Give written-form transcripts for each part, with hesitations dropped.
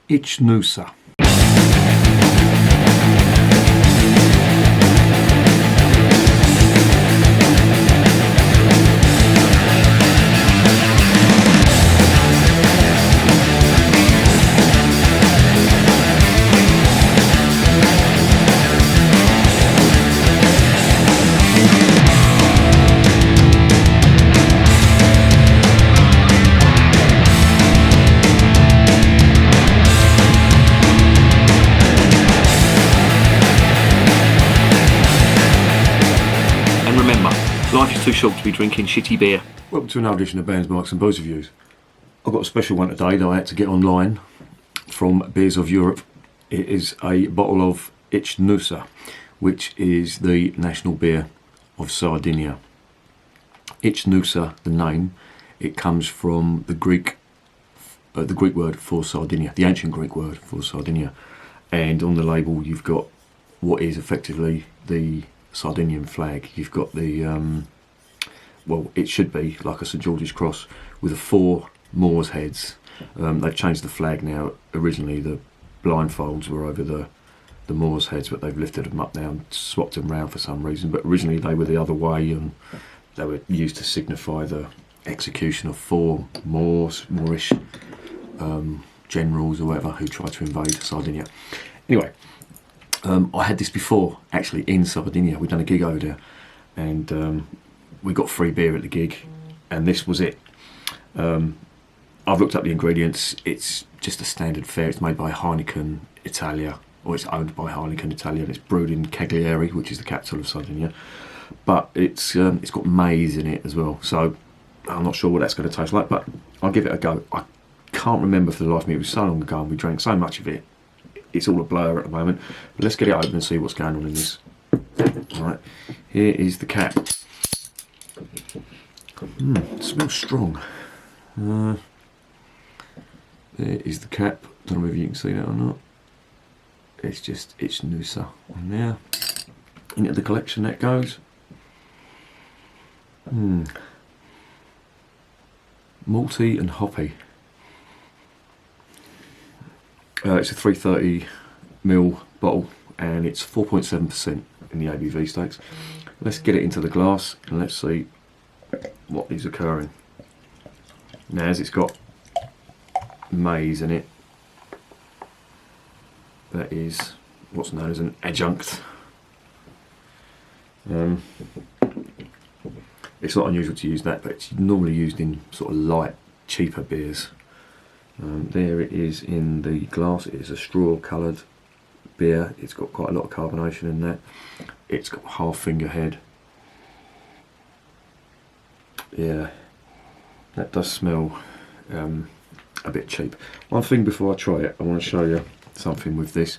Ichnusa. Life is too short to be drinking shitty beer. Welcome to another edition of Bands, Marks and Boys Reviews. I've got a special one today that I had to get online from Beers of Europe. It is a bottle of Ichnusa, which is the national beer of Sardinia. Ichnusa, the name, it comes from the Greek word for Sardinia, the ancient Greek word for Sardinia. And on the label you've got what is effectively the Sardinian flag. You've got the well, it should be like a St George's cross with the 4 Moors heads. They've changed the flag now. Originally the blindfolds were over the Moors heads, but they've lifted them up now and swapped them round for some reason. But originally they were the other way, and they were used to signify the execution of 4 Moorish generals or whatever who tried to invade Sardinia. Anyway, I had this before, actually, in Sardinia. We'd done a gig over there, and we got free beer at the gig, and this was it. I've looked up the ingredients. It's just a standard fare. It's made by Heineken Italia, or it's owned by Heineken Italia, and it's brewed in Cagliari, which is the capital of Sardinia. But it's got maize in it as well, so I'm not sure what that's going to taste like, but I'll give it a go. I can't remember for the life of me. It was so long ago, and we drank so much of it. It's all a blur at the moment, but let's get it open and see what's going on in this. Alright, here is the cap. It smells strong. There is the cap. Don't know if you can see that or not. It's just Ichnusa on there. Into the collection that goes. Malty and hoppy. It's a 330ml bottle, and it's 4.7% in the ABV stakes. Let's get it into the glass and let's see what is occurring. Now, as it's got maize in it, that is what's known as an adjunct. It's not unusual to use that, but it's normally used in sort of light, cheaper beers. There it is in the glass. It is a straw coloured beer. It's got quite a lot of carbonation in that. It's got half finger head. Yeah, that does smell a bit cheap. One thing before I try it, I want to show you something with this.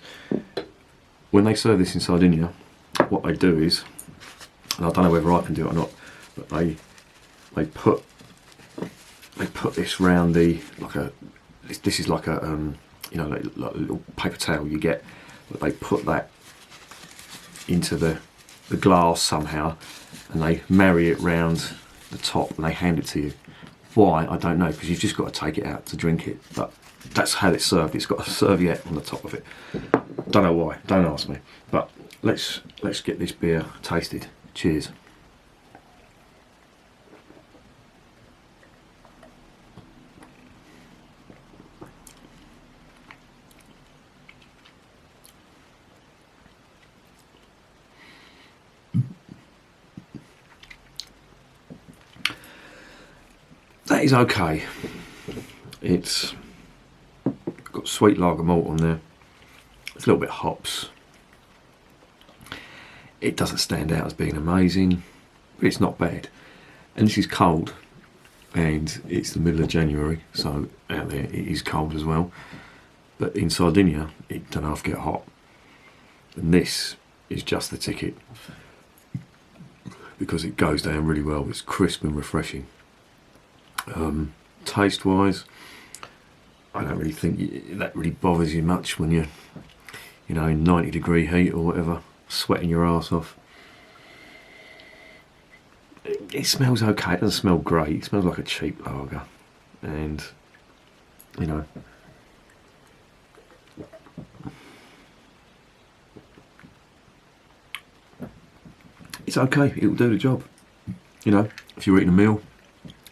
When they serve this in Sardinia, what they do is, and I don't know whether I can do it or not, but they put this round the, like a, this is like a you know, like a little paper towel you get, but they put that into the glass somehow, and they marry it round the top and they hand it to you. Why, I don't know, because you've just got to take it out to drink it, but that's how it's served. It's got a serviette on the top of it. Don't know why, don't ask me. But let's get this beer tasted. Cheers. That is okay. It's got sweet lager malt on there. It's a little bit hops. It doesn't stand out as being amazing, but it's not bad. And this is cold, and it's the middle of January, so out there it is cold as well. But in Sardinia, it don't half get hot. And this is just the ticket, because it goes down really well. It's crisp and refreshing. Taste wise, I don't really think that really bothers you much when you're, you know, in 90-degree heat or whatever, sweating your ass off. It smells okay. It doesn't smell great. It smells like a cheap lager, and you know, it's okay. It will do the job. You know, if you're eating a meal,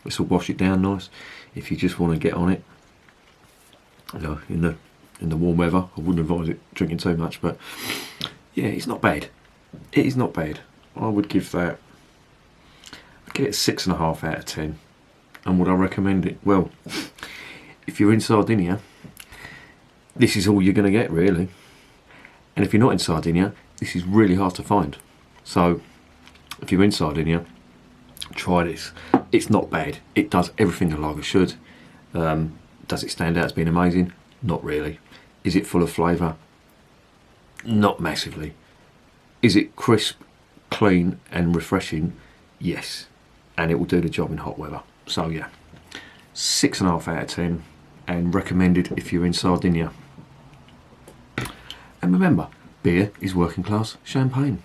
this will wash it down nice. If you just want to get on it, you know, in the warm weather, I wouldn't advise it drinking too much, but yeah, it's not bad. It is not bad. I would give that, I'd give it 6.5 out of 10. And would I recommend it? Well, if you're in Sardinia, this is all you're going to get, really. And if you're not in Sardinia, this is really hard to find. So, if you're in Sardinia, try this. It's not bad. It does everything a lager should. Does it stand out as being amazing? Not really. Is it full of flavour? Not massively. Is it crisp, clean and refreshing? Yes. And it will do the job in hot weather. So yeah, 6.5 out of 10 and recommended if you're in Sardinia. And remember, beer is working class champagne.